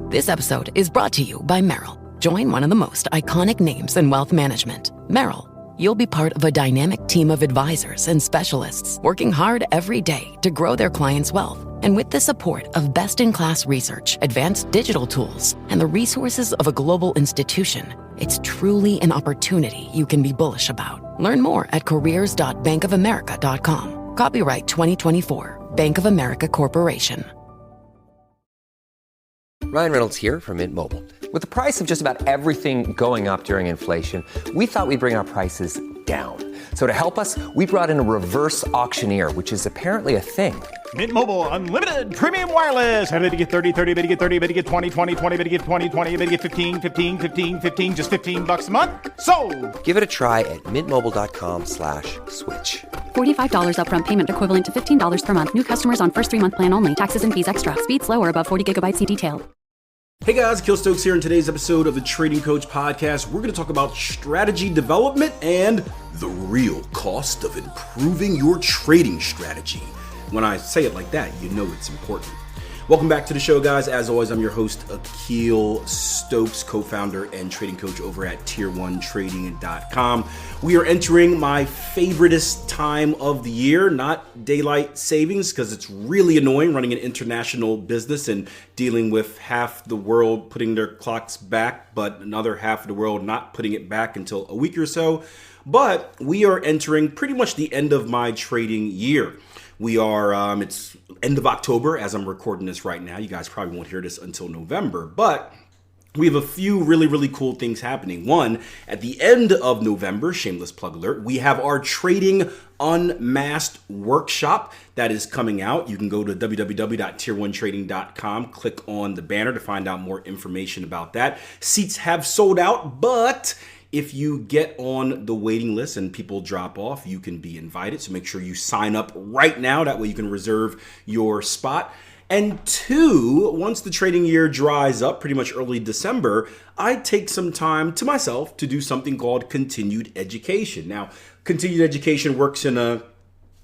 This episode is brought to you by Merrill. Join one of the most iconic names in wealth management, Merrill. You'll be part of a dynamic team of advisors and specialists working hard every day to grow their clients' wealth. And with the support of best-in-class research, advanced digital tools, and the resources of a global institution, it's truly an opportunity you can be bullish about. Learn more at careers.bankofamerica.com. Copyright 2024, Bank of America Corporation. Ryan Reynolds here from Mint Mobile. With the price of just about everything going up during inflation, we thought we'd bring our prices down. So to help us, we brought in a reverse auctioneer, which is apparently a thing. Mint Mobile Unlimited Premium Wireless. How to get 30, 30, bit to get 30, bit to get 20, 20, 20, bit to get 20, 20, bit to get 15, 15, 15, 15, just $15 a month? Sold! Give it a try at mintmobile.com/switch. $45 upfront payment equivalent to $15 per month. New customers on first 3-month plan only. Taxes and fees extra. Speed slower above 40 gigabytes. See detail. Hey guys, Akil Stokes here. In today's episode of the Trading Coach Podcast, we're going to talk about strategy development and the real cost of improving your trading strategy. When I say it like that, you know it's important. Welcome back to the show, guys. As always, I'm your host, Akil Stokes, co-founder and trading coach over at Tier1Trading.com. We are entering my favoriteest time of the year, not daylight savings, because it's really annoying running an international business and dealing with half the world putting their clocks back, but another half of the world not putting it back until a week or so. But we are entering pretty much the end of my trading year. We are, it's end of October as I'm recording this right now. You guys probably won't hear this until November, but we have a few really cool things happening. One, at the end of November, shameless plug alert, we have our Trading Unmasked workshop that is coming out. You can go to www.tier1trading.com, click on the banner to find out more information about that. Seats have sold out, but if you get on the waiting list and people drop off, you can be invited. So make sure you sign up right now. That way you can reserve your spot. And two, once the trading year dries up, pretty much early December, I take some time to myself to do something called continued education. Now, continued education works in a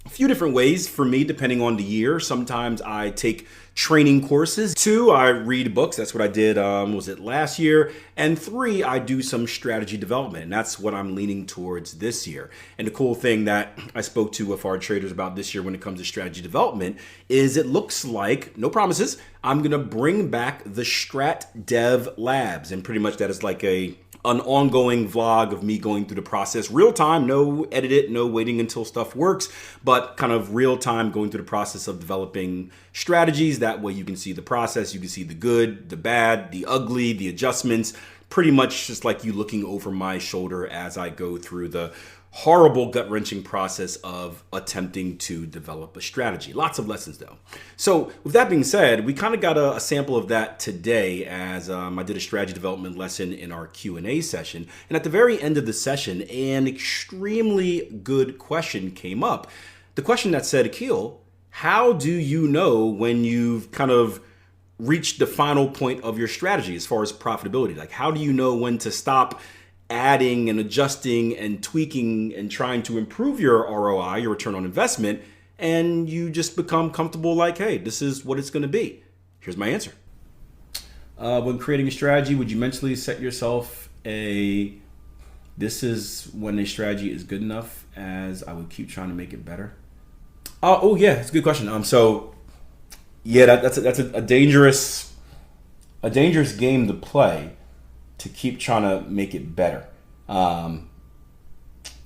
few different ways for me, depending on the year. Sometimes I take training courses. Two, I read books. That's what I did, was it last year? And three, I do some strategy development. And that's what I'm leaning towards this year. And the cool thing that I spoke to with our traders about this year when it comes to strategy development is it looks like, no promises, I'm going to bring back the Strat Dev Labs. And pretty much that is like an ongoing vlog of me going through the process, real time, no edit, no waiting until stuff works, but kind of real time going through the process of developing strategies. That way you can see the process, you can see the good, the bad, the ugly, the adjustments, pretty much just like you looking over my shoulder as I go through the horrible gut-wrenching process of attempting to develop a strategy. Lots of lessons though. So with that being said, we kind of got a sample of that today as I did a strategy development lesson in our Q&A session. And at the very end of the session, an extremely good question came up. The question that said, Akil, how do you know when you've kind of reached the final point of your strategy as far as profitability? Like, how do you know when to stop adding and adjusting and tweaking and trying to improve your ROI, your return on investment, and you just become comfortable like, hey, this is what it's going to be? Here's my answer. When creating a strategy, would you mentally set yourself this is when a strategy is good enough as I would keep trying to make it better? Oh yeah, it's a good question. So yeah, that's a dangerous game to play, to keep trying to make it better.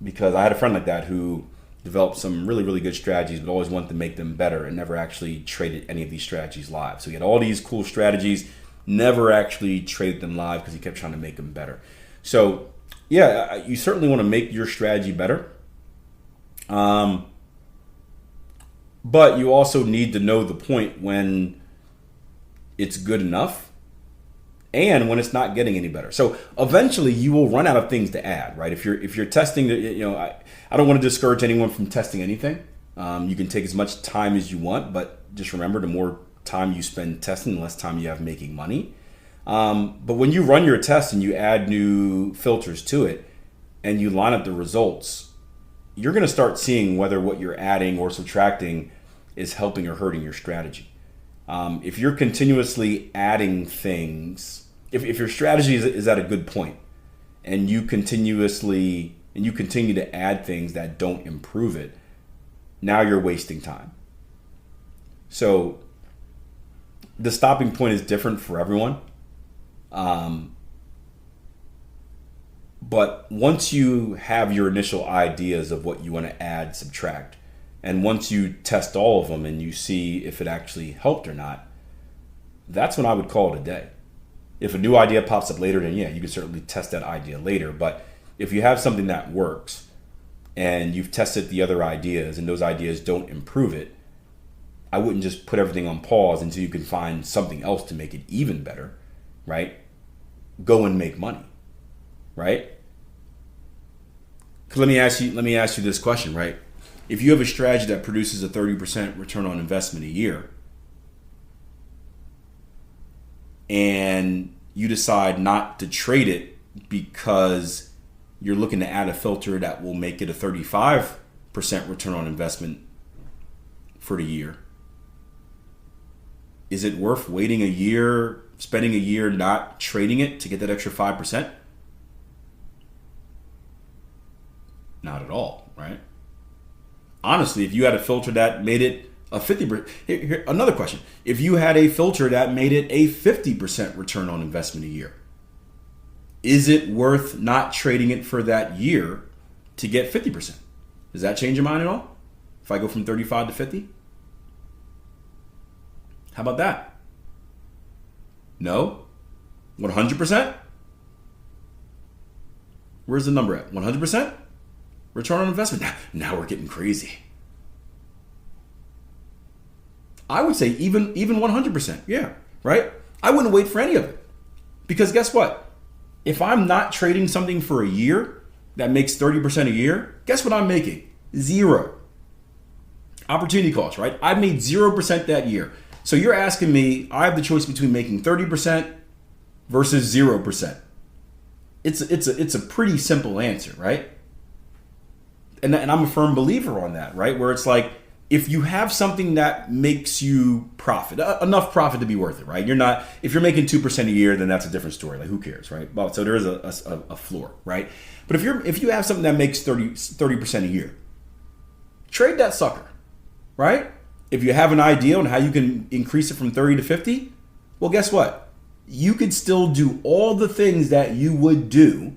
Because I had a friend like that who developed some really good strategies, but always wanted to make them better and never actually traded any of these strategies live. So he had all these cool strategies, never actually traded them live because he kept trying to make them better. So yeah, you certainly want to make your strategy better. But you also need to know the point when it's good enough and when it's not getting any better. So eventually you will run out of things to add, right? If you're testing, I don't want to discourage anyone from testing anything. You can take as much time as you want, but just remember, the more time you spend testing, the less time you have making money. But when you run your test and you add new filters to it and you line up the results, you're going to start seeing whether what you're adding or subtracting is helping or hurting your strategy. If you're continuously adding things, if your strategy is at a good point, and you continue to add things that don't improve it, now you're wasting time. So the stopping point is different for everyone. But once you have your initial ideas of what you want to add, subtract, and once you test all of them and you see if it actually helped or not, that's when I would call it a day. If a new idea pops up later, then yeah, you can certainly test that idea later. But if you have something that works and you've tested the other ideas and those ideas don't improve it, I wouldn't just put everything on pause until you can find something else to make it even better, right? Go and make money, right? 'Cause let me ask you this question, right? If you have a strategy that produces a 30% return on investment a year, and you decide not to trade it because you're looking to add a filter that will make it a 35% return on investment for the year, is it worth waiting a year, spending a year not trading it to get that extra 5%? Not at all, right? Honestly, if you had a filter that made it a 50%, here, another question. If you had a filter that made it a 50% return on investment a year, is it worth not trading it for that year to get 50%? Does that change your mind at all? If I go from 35 to 50? How about that? No? 100%? Where's the number at? 100%? Return on investment. Now we're getting crazy. I would say even 100%. Yeah, right? I wouldn't wait for any of it. Because guess what? If I'm not trading something for a year that makes 30% a year, guess what I'm making? 0. Opportunity cost, right? I made 0% that year. So you're asking me, I have the choice between making 30% versus 0%. It's a pretty simple answer, right? And I'm a firm believer on that, right? Where it's like, if you have something that makes you profit, enough profit to be worth it, right? If you're making 2% a year, then that's a different story. Like, who cares, right? But so there is a floor, right? But if you have something that makes 30% a year, trade that sucker, right? If you have an idea on how you can increase it from 30 to 50, well, guess what? You could still do all the things that you would do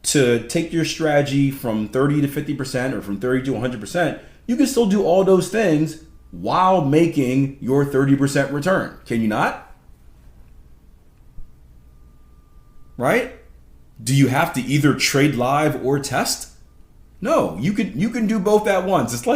to take your strategy from 30 to 50% or from 30 to 100%. You can still do all those things while making your 30% return. Can you not? Right? Do you have to either trade live or test? No, you can do both at once. It's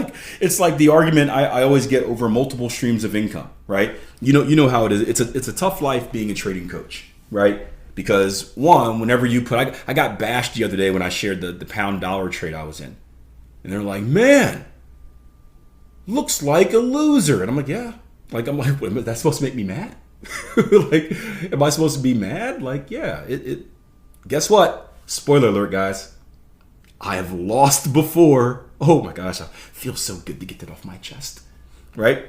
like the argument I always get over multiple streams of income, right? You know how it is. It's a tough life being a trading coach, right? Because one, whenever you I got bashed the other day when I shared the pound dollar trade I was in. And they're like, man, looks like a loser. And I'm like, yeah. Wait a minute, that's supposed to make me mad? Like, am I supposed to be mad? Like, yeah. Guess what? Spoiler alert, guys. I have lost before. Oh my gosh, I feel so good to get that off my chest. Right?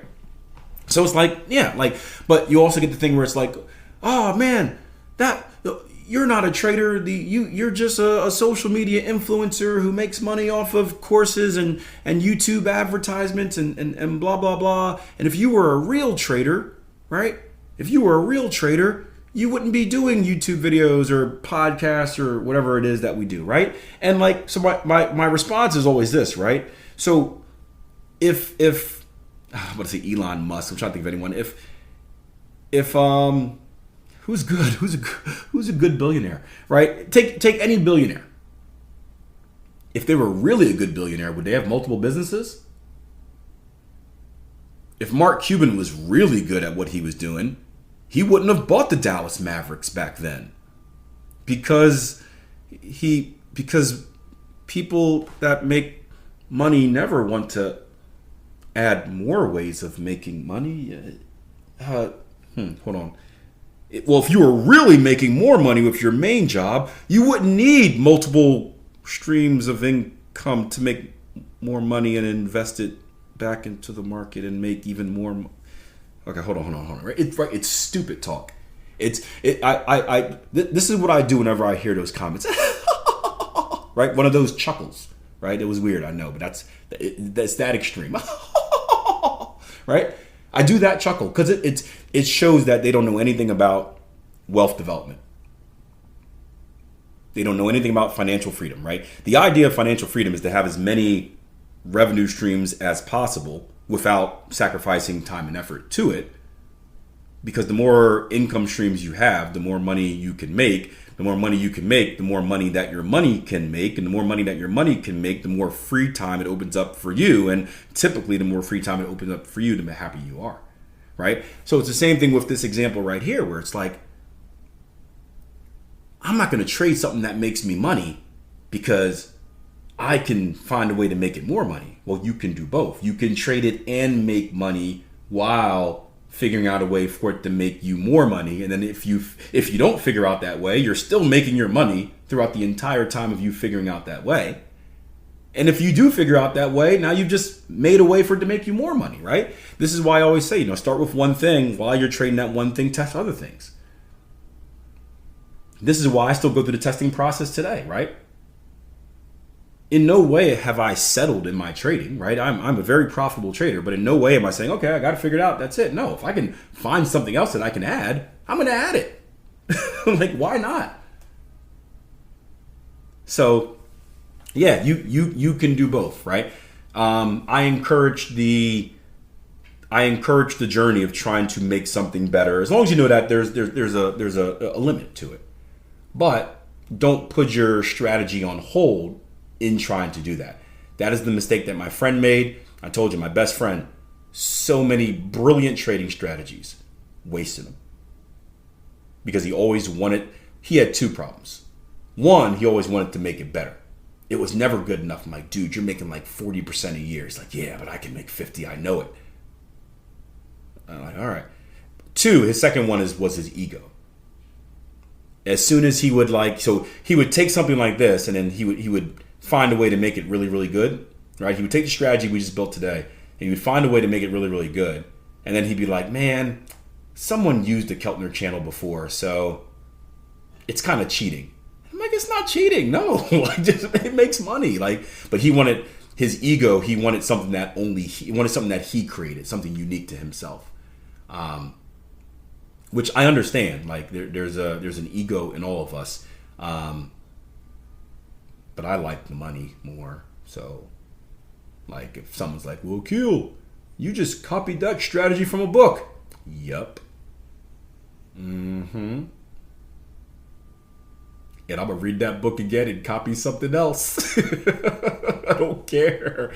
So it's like, yeah, but you also get the thing where it's like, oh man, you're not a trader. You're just a social media influencer who makes money off of courses and YouTube advertisements and blah, blah, blah. And if you were a real trader, right? If you were a real trader, you wouldn't be doing YouTube videos or podcasts or whatever it is that we do, right? And so my response is always this, right? So if I'm going to say Elon Musk, I'm trying to think of anyone. If who's good? Who's a good billionaire, right? Take any billionaire. If they were really a good billionaire, would they have multiple businesses? If Mark Cuban was really good at what he was doing, he wouldn't have bought the Dallas Mavericks back then. Because people that make money never want to add more ways of making money. Hold on. Well, if you were really making more money with your main job, you wouldn't need multiple streams of income to make more money and invest it back into the market and make even more. Okay, hold on. Right? It's stupid talk. This is what I do whenever I hear those comments. Right? One of those chuckles. Right? It was weird, I know, but that's that extreme. Right? I do that chuckle because it shows that they don't know anything about wealth development. They don't know anything about financial freedom, right? The idea of financial freedom is to have as many revenue streams as possible without sacrificing time and effort to it. Because the more income streams you have, the more money you can make. The more money you can make, the more money that your money can make. And the more money that your money can make, the more free time it opens up for you. And typically, the more free time it opens up for you, the happier you are, right? So it's the same thing with this example right here, where it's like, I'm not going to trade something that makes me money because I can find a way to make it more money. Well, you can do both. You can trade it and make money while figuring out a way for it to make you more money. And then if you don't figure out that way, you're still making your money throughout the entire time of you figuring out that way. And if you do figure out that way, now you've just made a way for it to make you more money, right? This is why I always say, start with one thing. While you're trading that one thing, test other things. This is why I still go through the testing process today, right? In no way have I settled in my trading, right? I'm a very profitable trader, but in no way am I saying, okay, I got to figure it out. That's it. No, if I can find something else that I can add, I'm going to add it. Like, why not? So, yeah, you can do both, right? I encourage the journey of trying to make something better, as long as you know that there's a limit to it. But don't put your strategy on hold in trying to do that. That is the mistake that my friend made. I told you, my best friend, so many brilliant trading strategies, wasted them. Because he had two problems. One, he always wanted to make it better. It was never good enough. I'm like, dude, you're making like 40% a year. He's like, yeah, but I can make 50. I know it. I'm like, all right. Two, his second one was his ego. As soon as he would he would take something like this and then he would find a way to make it really, really good, right? He would take the strategy we just built today and he would find a way to make it really, really good. And then he'd be like, man, someone used the Keltner channel before, so it's kind of cheating. I'm like, it's not cheating. No, it makes money. But he wanted his ego. He wanted something that he created, something unique to himself. Which I understand. There's an ego in all of us. But I like the money more. So, if someone's like, well, Akil, you just copied that strategy from a book. Yup. Mm-hmm. And I'm going to read that book again and copy something else. I don't care.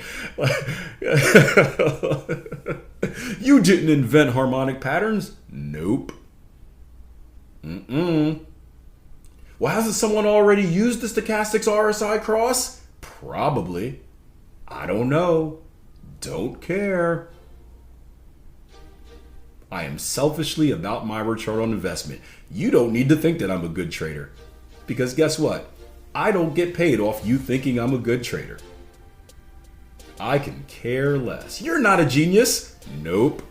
You didn't invent harmonic patterns? Nope. Well, hasn't someone already used the stochastics RSI cross? Probably. I don't know. Don't care. I am selfishly about my return on investment. You don't need to think that I'm a good trader. Because guess what? I don't get paid off you thinking I'm a good trader. I can care less. You're not a genius. Nope.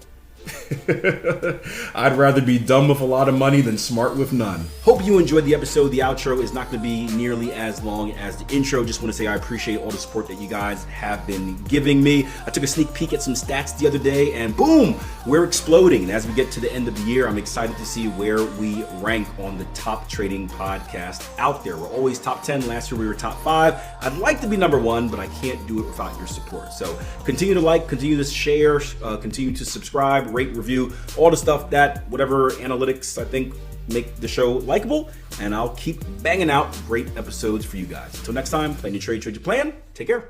I'd rather be dumb with a lot of money than smart with none. Hope you enjoyed the episode. The outro is not going to be nearly as long as the intro. Just want to say I appreciate all the support that you guys have been giving me. I took a sneak peek at some stats the other day and boom, we're exploding. And as we get to the end of the year, I'm excited to see where we rank on the top trading podcast out there. We're always top 10. Last year we were top 5. I'd like to be number 1, but I can't do it without your support. So continue to like, continue to share, continue to subscribe, rate, review, all the stuff that whatever analytics I think make the show likable, and I'll keep banging out great episodes for you guys. Until next time, plan your trade, trade your plan. Take care.